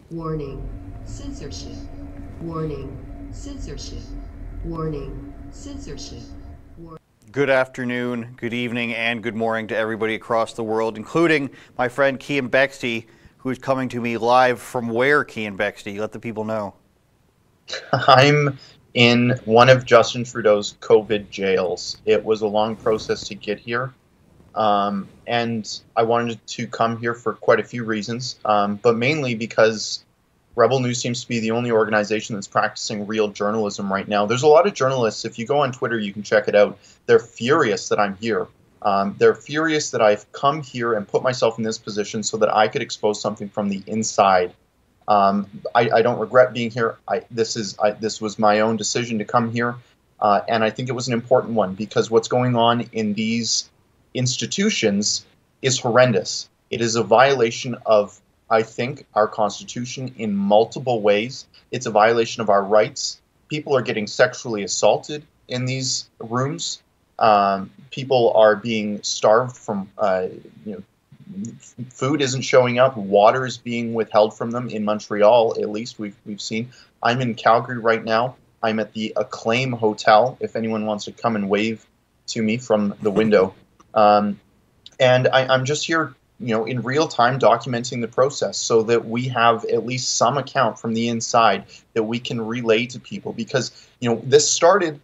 Warning, censorship. Warning, censorship. Warning, censorship. Good afternoon, good evening, and good morning to everybody across the world, including my friend Keean Bexte, who is coming to me live from where, Keean Bexte? Let the people know. I'm in one of Justin Trudeau's COVID jails. It was a long process to get here, and I wanted to come here for quite a few reasons, but mainly because Rebel News seems to be the only organization that's practicing real journalism right now. There's a lot of journalists. If you go on Twitter, you can check it out. They're furious that I'm here. They're furious that I've come here and put myself in this position so that I could expose something from the inside. I don't regret being here. This was my own decision to come here, and I think it was an important one because what's going on in these institutions is horrendous. It is a violation of, I think, our Constitution in multiple ways. It's a violation of our rights. People are getting sexually assaulted in these rooms. People are being starved from, food isn't showing up. Water is being withheld from them in Montreal, at least we've seen. I'm in Calgary right now. I'm at the Acclaim Hotel, if anyone wants to come and wave to me from the window. And I'm just here, in real time documenting the process so that we have at least some account from the inside that we can relay to people because, this started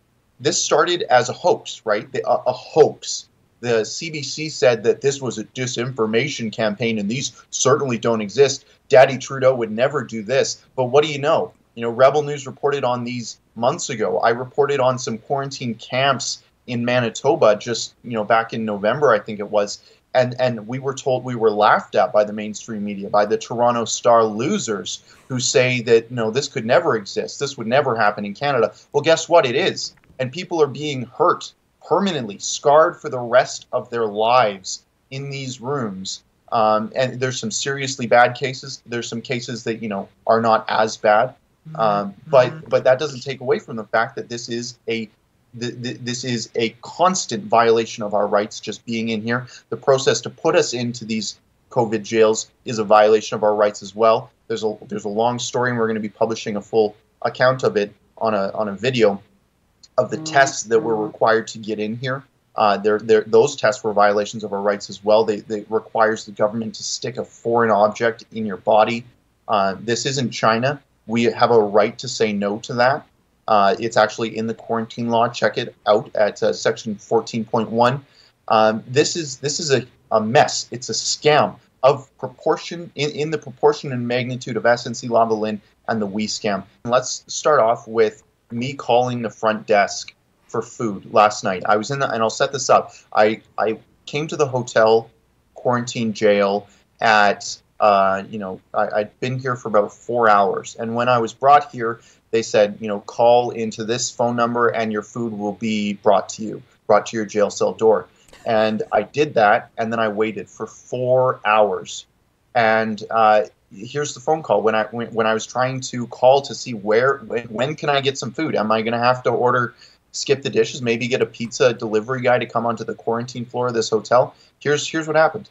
as a hoax, right? A hoax. The CBC said that this was a disinformation campaign and these certainly don't exist. Daddy Trudeau would never do this. But what do you know? Rebel News reported on these months ago. I reported on some quarantine camps in Manitoba just, back in November, I think it was. And we were told, we were laughed at by the mainstream media, by the Toronto Star losers who say that, this could never exist. This would never happen in Canada. Well, guess what? It is. And people are being hurt, permanently scarred for the rest of their lives in these rooms. And there's some seriously bad cases. There's some cases that, are not as bad. But that doesn't take away from the fact that this is a constant violation of our rights just being in here. The process to put us into these COVID jails is a violation of our rights as well. There's a long story, and we're going to be publishing a full account of it on a video of the tests that were required to get in here. Those tests were violations of our rights as well. They requires the government to stick a foreign object in your body. This isn't China. We have a right to say no to that. It's actually in the quarantine law. Check it out at section 14.1. This is a mess. It's a scam of proportion in the proportion and magnitude of SNC-Lavalin and the We scam. Let's start off with me calling the front desk for food last night. I was and I'll set this up. I came to the hotel quarantine jail at I'd been here for about 4 hours, and when I was brought here, they said, call into this phone number and your food will be brought to your jail cell door. And I did that, and then I waited for 4 hours. And here's the phone call when I was trying to call to see when can I get some food? Am I going to have to skip the dishes, maybe get a pizza delivery guy to come onto the quarantine floor of this hotel? Here's what happened.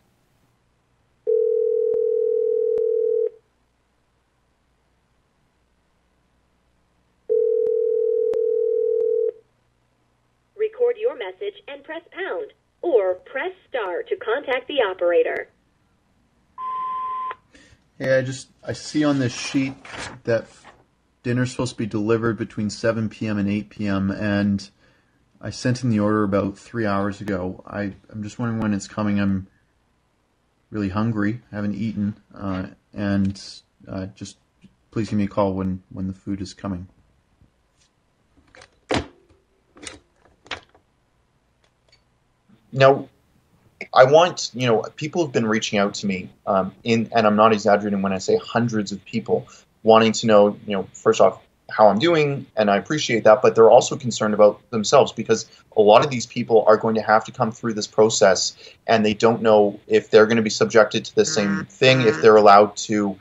Record your message and press pound, or press star to contact the operator. Hey, I see on this sheet that dinner's supposed to be delivered between 7 p.m. and 8 p.m. and I sent in the order about 3 hours ago. I'm just wondering when it's coming. I'm really hungry. I haven't eaten, and just please give me a call when the food is coming. Now, I want, people have been reaching out to me, and I'm not exaggerating when I say hundreds of people wanting to know, first off, how I'm doing, and I appreciate that, but they're also concerned about themselves because a lot of these people are going to have to come through this process, and they don't know if they're going to be subjected to the same thing, if they're allowed to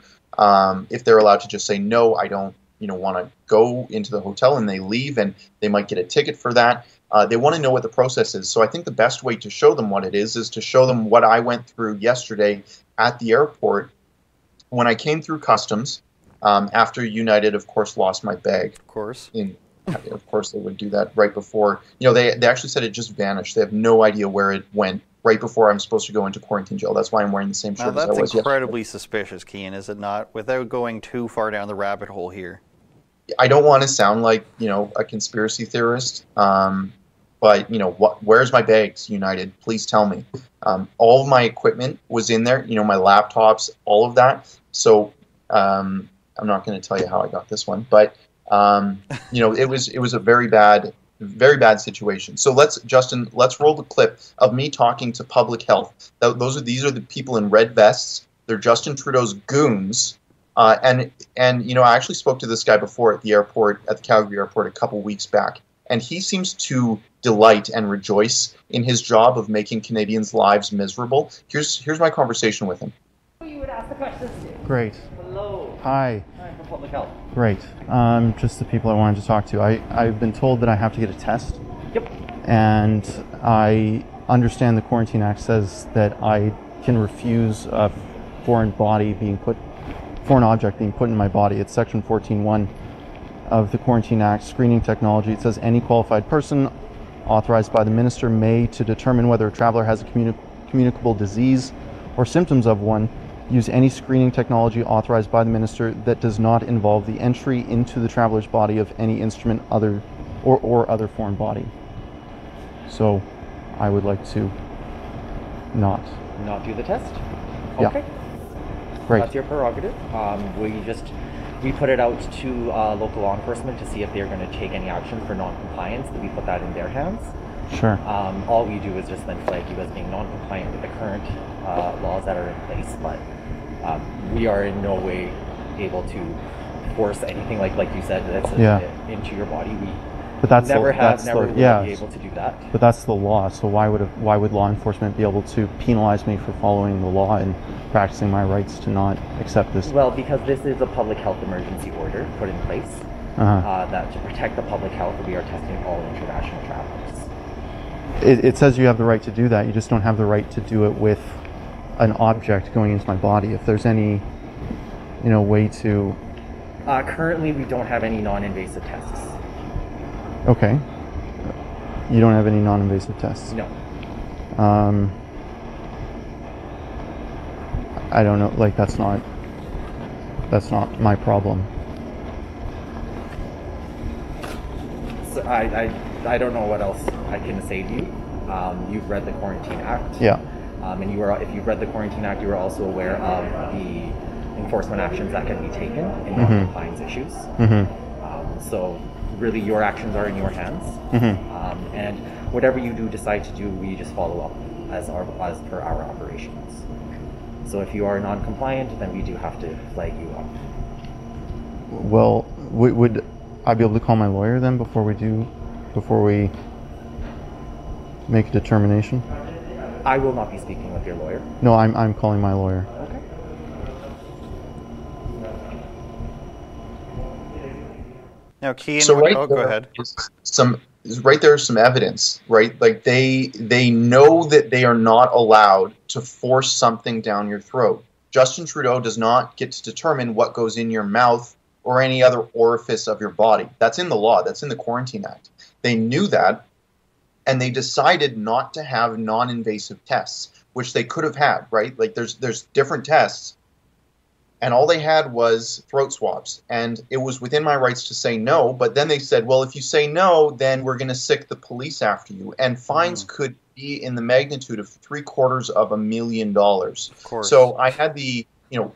just say, no, I don't, want to go into the hotel, and they leave, and they might get a ticket for that. They want to know what the process is. So I think the best way to show them what it is to show them what I went through yesterday at the airport. When I came through customs, After United, of course, lost my bag. Of course. Of course, they would do that right before. They actually said it just vanished. They have no idea where it went right before I'm supposed to go into quarantine jail. That's why I'm wearing the same shirt as I was yesterday. That's incredibly yesterday. suspicious, Keean, is it not? Without going too far down the rabbit hole here. I don't want to sound like, a conspiracy theorist, but, where's my bags, United? Please tell me. All of my equipment was in there, my laptops, all of that. So I'm not going to tell you how I got this one, but, it was a very bad situation. So Justin, let's roll the clip of me talking to public health. These are the people in red vests. They're Justin Trudeau's goons. And I actually spoke to this guy before at the airport, at the Calgary airport, a couple weeks back, and he seems to delight and rejoice in his job of making Canadians' lives miserable. Here's my conversation with him. You would ask the questions to. Great. Hello. Hi. Hi, from Public Health. Great. Just the people I wanted to talk to. I've been told that I have to get a test. Yep. And I understand the Quarantine Act says that I can refuse a foreign object being put in my body. It's section 14.1 of the Quarantine Act, screening technology. It says any qualified person authorized by the minister may, to determine whether a traveler has a communicable disease or symptoms of one, use any screening technology authorized by the minister that does not involve the entry into the traveler's body of any instrument or other foreign body. So I would like to not do the test? Yeah. Okay. Great. That's your prerogative. We put it out to local law enforcement to see if they're going to take any action for non-compliance. We put that in their hands. Sure. All we do is just then flag you as being non-compliant with the current laws that are in place, but we are in no way able to force anything like you said that's into your body. But that's never will be able to do that. But that's the law. So why would law enforcement be able to penalize me for following the law and practicing my rights to not accept this? Well, because this is a public health emergency order put in place that to protect the public health, we are testing all international travelers. It says you have the right to do that. You just don't have the right to do it with an object going into my body. If there's any, way to. Currently, we don't have any non-invasive tests. Okay. You don't have any non-invasive tests? No. I don't know, that's not my problem. So I don't know what else I can say to you. You've read the Quarantine Act. Yeah. And if you've read the Quarantine Act, you are also aware of the enforcement actions that can be taken in non-compliance issues. So really your actions are in your hands. And whatever you do decide to do, we just follow up as per our operations. So if you are non-compliant, then we do have to flag you up. Well, would I be able to call my lawyer then before we make a determination? I will not be speaking with your lawyer. No, I'm calling my lawyer. Okay. Now, Keean, So go ahead. Right there's some evidence, right? Like they know that they are not allowed to force something down your throat. Justin Trudeau does not get to determine what goes in your mouth or any other orifice of your body. That's in the law. That's in the Quarantine Act. They knew that, and they decided not to have non-invasive tests, which they could have had, right? Like there's different tests, and all they had was throat swabs, and it was within my rights to say no. But then they said, well, if you say no, then we're going to sick the police after you, and fines could be in the magnitude of $750,000. Of course. So I had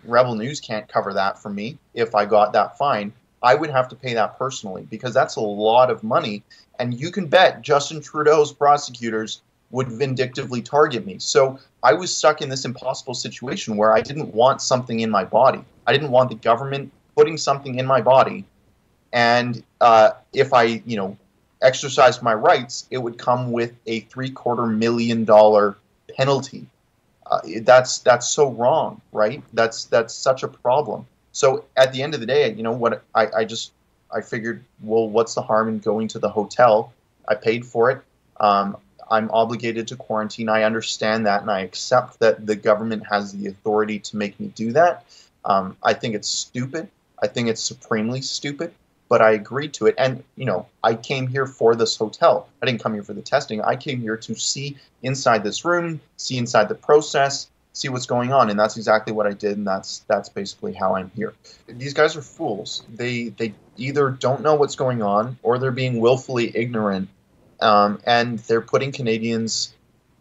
Rebel News can't cover that for me. If I got that fine, I would have to pay that personally, because that's a lot of money. And you can bet Justin Trudeau's prosecutors would vindictively target me. So I was stuck in this impossible situation where I didn't want something in my body. I didn't want the government putting something in my body. And if I, exercised my rights, it would come with a $750,000 penalty. That's so wrong, right? That's such a problem. So at the end of the day, I figured, well, what's the harm in going to the hotel? I paid for it. I'm obligated to quarantine. I understand that, and I accept that the government has the authority to make me do that. I think it's stupid. I think it's supremely stupid, but I agreed to it. And, I came here for this hotel. I didn't come here for the testing. I came here to see inside this room, see inside the process, see what's going on. And that's exactly what I did. And that's basically how I'm here. These guys are fools. They either don't know what's going on or they're being willfully ignorant. And they're putting Canadians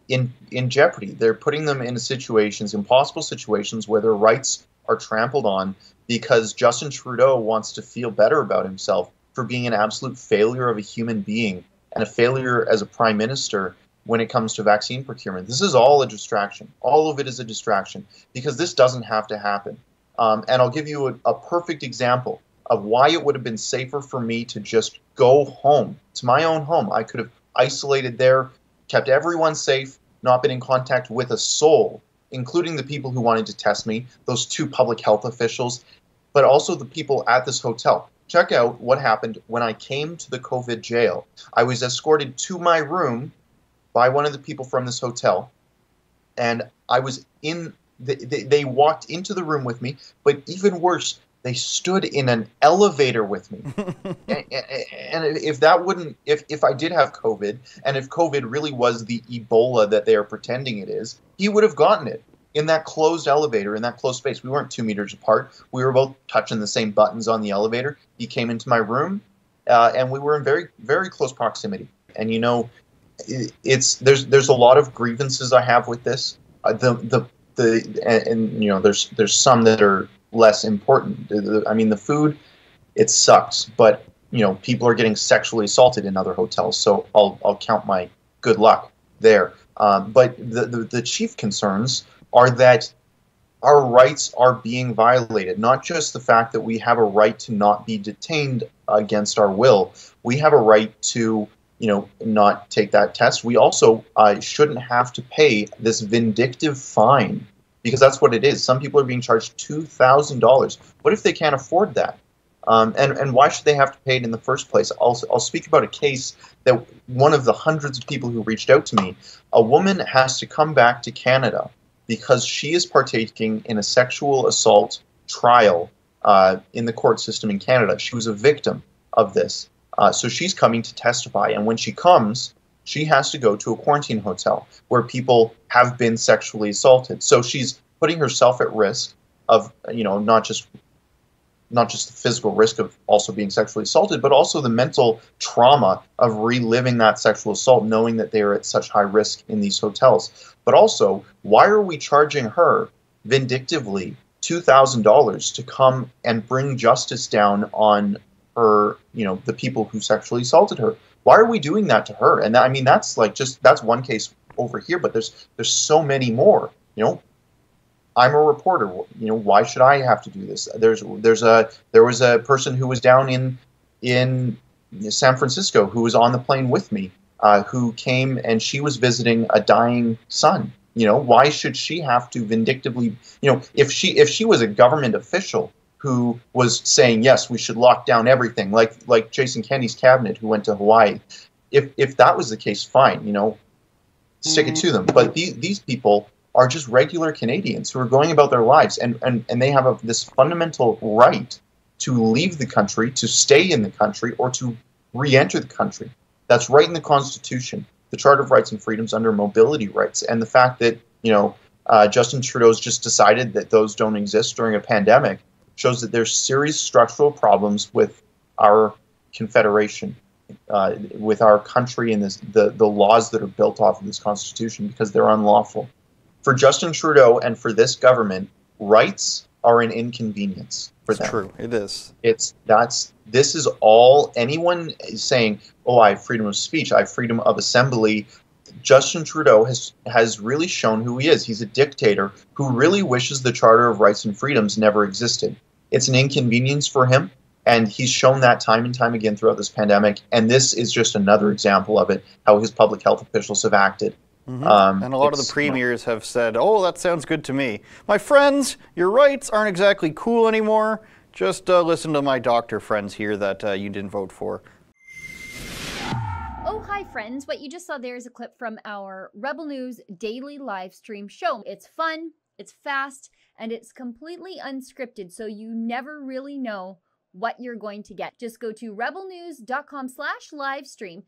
in jeopardy. They're putting them in situations, impossible situations, where their rights are trampled on because Justin Trudeau wants to feel better about himself for being an absolute failure of a human being and a failure as a prime minister when it comes to vaccine procurement. This is all a distraction. All of it is a distraction because this doesn't have to happen. And I'll give you a perfect example of why it would have been safer for me to just go home, to my own home. I could have isolated there, kept everyone safe, not been in contact with a soul, including the people who wanted to test me, those 2 public health officials, but also the people at this hotel. Check out what happened when I came to the COVID jail. I was escorted to my room by one of the people from this hotel, and I was they walked into the room with me, but even worse, they stood in an elevator with me. And if I did have COVID, and if COVID really was the Ebola that they are pretending it is, he would have gotten it in that closed elevator, in that closed space. We weren't 2 meters apart. We were both touching the same buttons on the elevator. He came into my room, and we were in very, very close proximity. And there's a lot of grievances I have with this. There's some that are less important. The food, it sucks, but people are getting sexually assaulted in other hotels, so I'll count my good luck there. But the chief concerns are that our rights are being violated. Not just the fact that we have a right to not be detained against our will. We have a right to not take that test. We also shouldn't have to pay this vindictive fine, because that's what it is. Some people are being charged $2,000. What if they can't afford that? And why should they have to pay it in the first place? I'll speak about a case that one of the hundreds of people who reached out to me, a woman has to come back to Canada because she is partaking in a sexual assault trial in the court system in Canada. She was a victim of this. So she's coming to testify. And when she comes, she has to go to a quarantine hotel where people have been sexually assaulted. So she's putting herself at risk of, not just the physical risk of also being sexually assaulted, but also the mental trauma of reliving that sexual assault, knowing that they are at such high risk in these hotels. But also, why are we charging her vindictively $2,000 to come and bring justice down on her, the people who sexually assaulted her? Why are we doing that to her? And that's that's one case over here, but there's so many more. I'm a reporter. Why should I have to do this? There was a person who was down in San Francisco who was on the plane with me, who came, and she was visiting a dying son. Why should she have to vindictively? If she was a government official who was saying, yes, we should lock down everything, like Jason Kenney's cabinet who went to Hawaii. If that was the case, fine, stick it to them. But these people are just regular Canadians who are going about their lives, and they have this fundamental right to leave the country, to stay in the country, or to re-enter the country. That's right in the Constitution, the Charter of Rights and Freedoms under mobility rights. And the fact that, Justin Trudeau's just decided that those don't exist during a pandemic shows that there's serious structural problems with our confederation, with our country, and the laws that are built off of this Constitution, because they're unlawful. For Justin Trudeau and for this government, rights are an inconvenience for them. It's true. It is. This is all anyone is saying, oh, I have freedom of speech, I have freedom of assembly. Justin Trudeau has really shown who he is. He's a dictator who really wishes the Charter of Rights and Freedoms never existed. It's an inconvenience for him, and he's shown that time and time again throughout this pandemic, and this is just another example of it, how his public health officials have acted. Mm-hmm. And a lot of the premiers have said, oh, that sounds good to me. My friends, your rights aren't exactly cool anymore. Just listen to my doctor friends here that you didn't vote for. Oh, hi friends. What you just saw there is a clip from our Rebel News daily live stream show. It's fun, it's fast, and it's completely unscripted, so you never really know what you're going to get. Just go to rebelnews.com/livestream